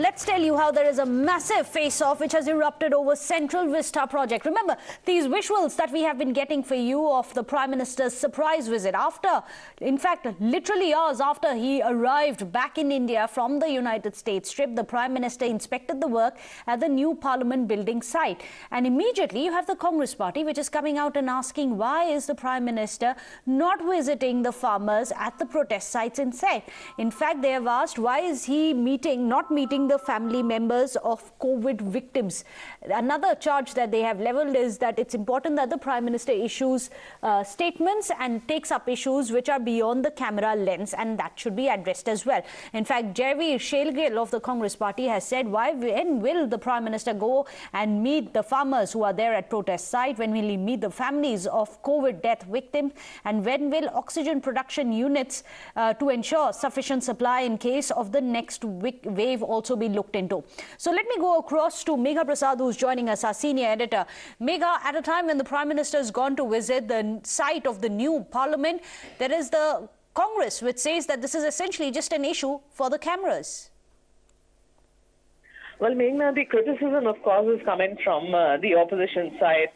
let's tell you how there is a massive face-off which has erupted over Central Vista project. Remember these visuals that we have been getting for you of the Prime Minister's surprise visit after, in fact, literally hours after he arrived back in India from the United States trip, the Prime Minister inspected the work at the new Parliament building site. And immediately you have the Congress party which is coming out and asking why is the Prime Minister not visiting the farmers at the protest sites instead. In fact, they have asked why is he not meeting the family members of COVID victims. Another charge that they have leveled is that it's important that the Prime Minister issues statements and takes up issues which are beyond the camera lens, and that should be addressed as well. In fact, Jerry Shelgill of the Congress party has said when will the Prime Minister go and meet the farmers who are there at protest site? When will he meet the families of COVID death victims? And when will oxygen production units to ensure sufficient supply in case of the next wave also be looked into? So let me go across to Megha Prasad, who's joining us, our senior editor. Megha, at a time when the Prime Minister has gone to visit the site of the new Parliament, there is the Congress which says that this is essentially just an issue for the cameras. Well, Meghna, the criticism, of course, is coming from the opposition side,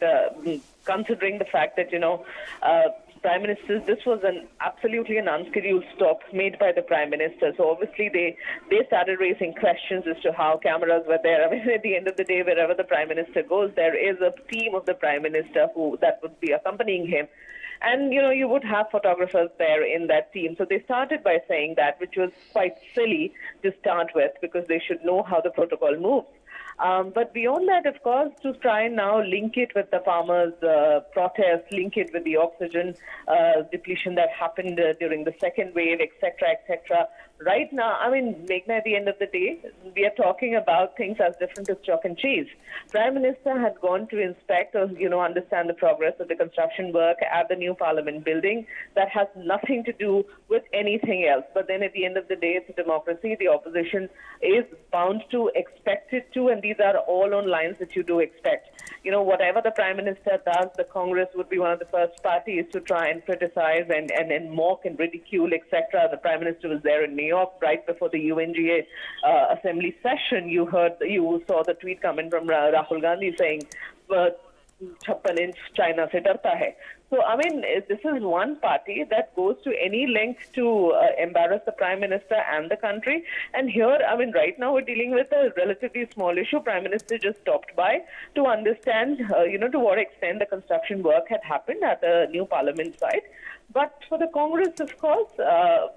considering the fact that, Prime Minister, this was absolutely an unscheduled stop made by the Prime Minister. So obviously they started raising questions as to how cameras were there. I mean, at the end of the day, wherever the Prime Minister goes, there is a team of the Prime Minister that would be accompanying him. And, you would have photographers there in that team. So they started by saying that, which was quite silly to start with, because they should know how the protocol moves. But beyond that, of course, to try and now link it with the farmers' protest, link it with the oxygen depletion that happened during the second wave, etc., etc. Right now, I mean, Meghna, at the end of the day, we are talking about things as different as chalk and cheese. Prime Minister had gone to inspect or, understand the progress of the construction work at the new Parliament building. That has nothing to do with anything else. But then at the end of the day, it's a democracy. The opposition is bound to expect it to, and these are all on lines that you do expect. Whatever the Prime Minister does, the Congress would be one of the first parties to try and criticize and mock and ridicule, etc. The Prime Minister was there in New York right before the UNGA assembly session. You saw the tweet coming from Rahul Gandhi saying, 56 inch China se darta hai. So, I mean, this is one party that goes to any length to embarrass the Prime Minister and the country. And here, I mean, right now we're dealing with a relatively small issue. Prime Minister just stopped by to understand, to what extent the construction work had happened at the new Parliament site. But for the Congress, of course,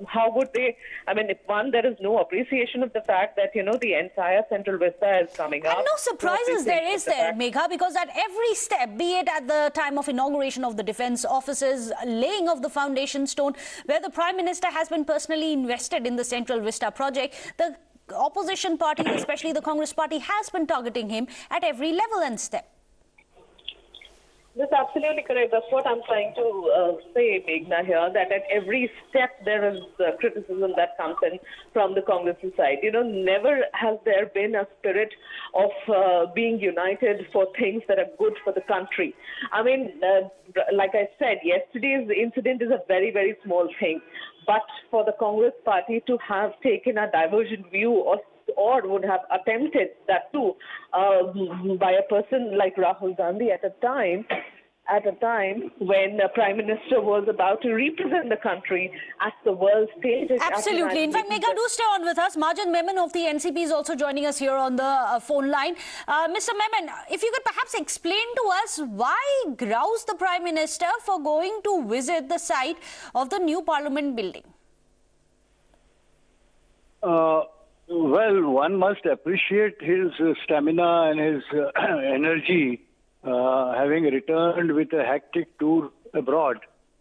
how would they? I mean, if there is no appreciation of the fact that, the entire Central Vista is coming up. And no surprises there, Megha, because at every step, be it at the time of inauguration of the defence offices, laying of the foundation stone, where the Prime Minister has been personally invested in the Central Vista project, the opposition party, especially the Congress party, has been targeting him at every level and step. That's absolutely correct. That's what I'm trying to say, Meghna, here, that at every step there is criticism that comes in from the Congress side. Never has there been a spirit of being united for things that are good for the country. I mean, like I said, yesterday's incident is a very, very small thing. But for the Congress party to have taken a divergent view or would have attempted that too by a person like Rahul Gandhi at a time when the Prime Minister was about to represent the country at the world stage. Absolutely. In fact, Megha, do stay on with us. Marjan Memon of the NCP is also joining us here on the phone line. Mr. Memon, if you could perhaps explain to us why grouse the Prime Minister for going to visit the site of the new Parliament building? Well, one must appreciate his stamina and his energy. Having returned with a hectic tour abroad,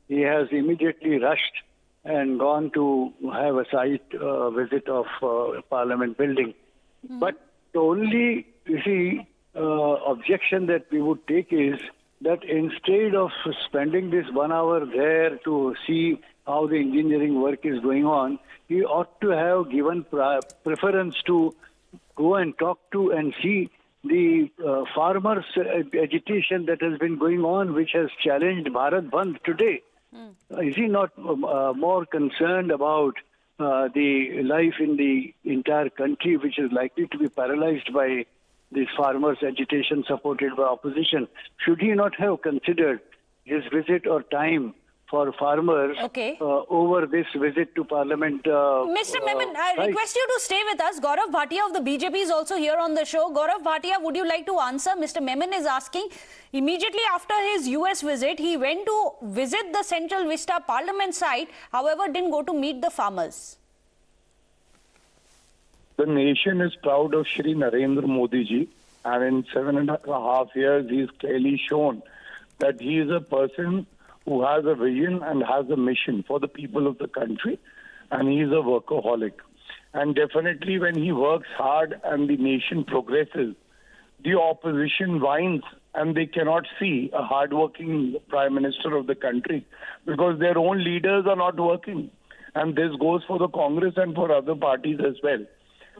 he has immediately rushed and gone to have a site visit of Parliament building. But the only, objection that we would take is that instead of spending this 1 hour there to see how the engineering work is going on, he ought to have given preference to go and talk to and see the farmers' agitation that has been going on, which has challenged Bharat Bandh today. Is he not more concerned about the life in the entire country, which is likely to be paralyzed by these farmers' agitation supported by opposition. Should he not have considered his visit or time for farmers over this visit to Parliament? Mr. Memon, I request you to stay with us. Gaurav Bhatia of the BJP is also here on the show. Gaurav Bhatia, would you like to answer? Mr. Memon is asking, immediately after his US visit, he went to visit the Central Vista Parliament site, however, didn't go to meet the farmers. The nation is proud of Shri Narendra Modi ji, and in 7.5 years, he's clearly shown that he is a person who has a vision and has a mission for the people of the country, and he is a workaholic. And definitely when he works hard and the nation progresses, the opposition whines and they cannot see a hardworking Prime Minister of the country because their own leaders are not working. And this goes for the Congress and for other parties as well.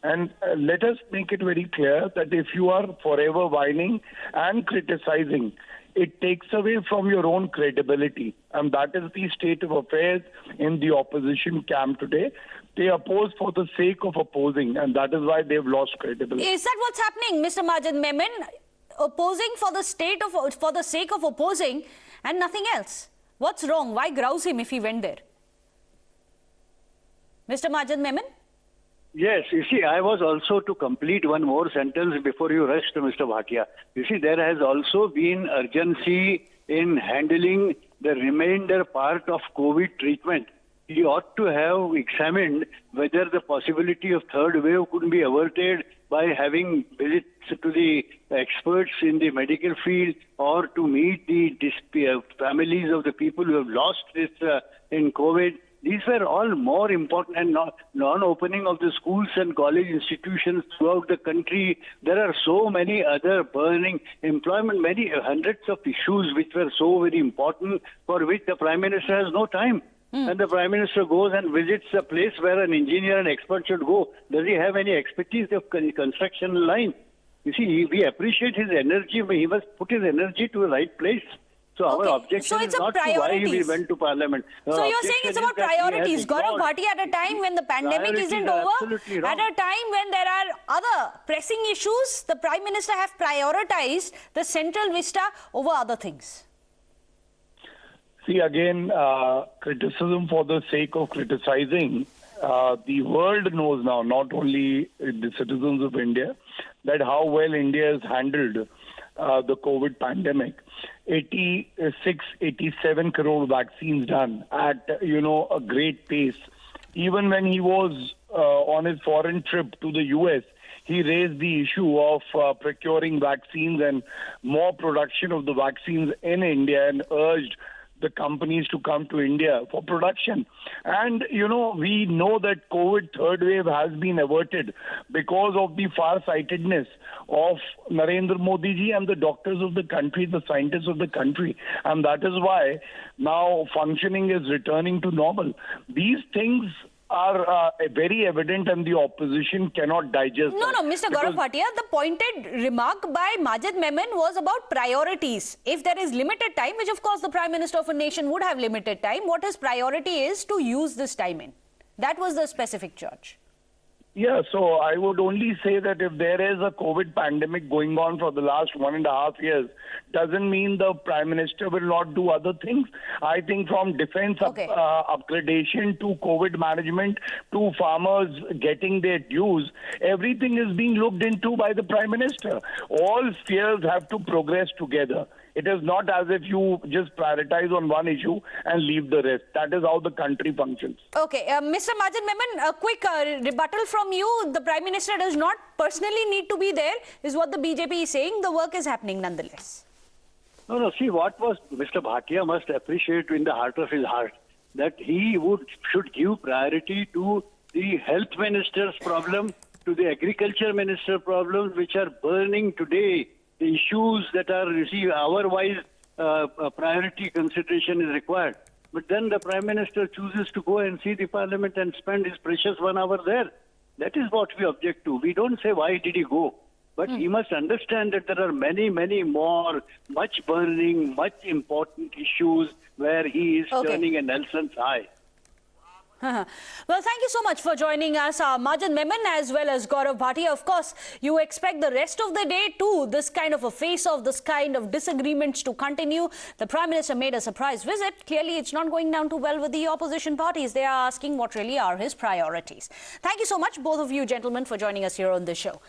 And let us make it very clear that if you are forever whining and criticizing, it takes away from your own credibility. And that is the state of affairs in the opposition camp today. They oppose for the sake of opposing, and that is why they've lost credibility. Is that what's happening, Mr. Majid Memon? Opposing for the sake of opposing and nothing else. What's wrong? Why grouse him if he went there? Mr. Majid Memon? Yes, you see, I was also to complete one more sentence before you rush to Mr. Bhatia. You see, there has also been urgency in handling the remainder part of COVID treatment. He ought to have examined whether the possibility of third wave could be averted by having visits to the experts in the medical field or to meet the families of the people who have lost this in COVID. These were all more important, and non-opening of the schools and college institutions throughout the country. There are so many other burning employment, many hundreds of issues which were so very important for which the Prime Minister has no time. And the Prime Minister goes and visits a place where an engineer and expert should go. Does he have any expertise of construction line? You see, we appreciate his energy, but he must put his energy to the right place. So our objection is not to why we went to Parliament. So you're saying it's about priorities. Gaurav Bhatia, at a time when the pandemic isn't over, at a time when there are other pressing issues, the Prime Minister have prioritized the Central Vista over other things. See, again, criticism for the sake of criticizing. The world knows now, not only the citizens of India, that how well India has handled the COVID pandemic. 86, 87 crore vaccines done at, a great pace. Even when he was on his foreign trip to the US, he raised the issue of procuring vaccines and more production of the vaccines in India and urged the companies to come to India for production. And, we know that COVID third wave has been averted because of the far-sightedness of Narendra Modi ji and the doctors of the country, the scientists of the country. And that is why now functioning is returning to normal. These things are very evident and the opposition cannot digest. No, Mr. Gaurav Bhatia, the pointed remark by Majid Memon was about priorities. If there is limited time, which of course the Prime Minister of a nation would have limited time, what his priority is to use this time in. That was the specific charge. Yeah, so I would only say that if there is a COVID pandemic going on for the last 1.5 years, doesn't mean the Prime Minister will not do other things. I think from defense upgradation to COVID management to farmers getting their dues, everything is being looked into by the Prime Minister. All spheres have to progress together. It is not as if you just prioritize on one issue and leave the rest. That is how the country functions. Okay, Mr. Majid Memon, a quick rebuttal from you. The Prime Minister does not personally need to be there, is what the BJP is saying. The work is happening nonetheless. No, see, what was Mr. Bhatia must appreciate in the heart of his heart, that he should give priority to the health minister's problem, to the agriculture minister's problems, which are burning today. The issues that are hour-wise priority consideration is required. But then the Prime Minister chooses to go and see the Parliament and spend his precious 1 hour there. That is what we object to. We don't say why did he go. But he must understand that there are many, many more, much burning, much important issues where he is turning a Nelson's eye. Well, thank you so much for joining us, Majan Memon as well as Gaurav Bhatia. Of course, you expect the rest of the day too, this kind of a face-off, this kind of disagreements to continue. The Prime Minister made a surprise visit. Clearly, it's not going down too well with the opposition parties. They are asking what really are his priorities. Thank you so much, both of you gentlemen, for joining us here on this show.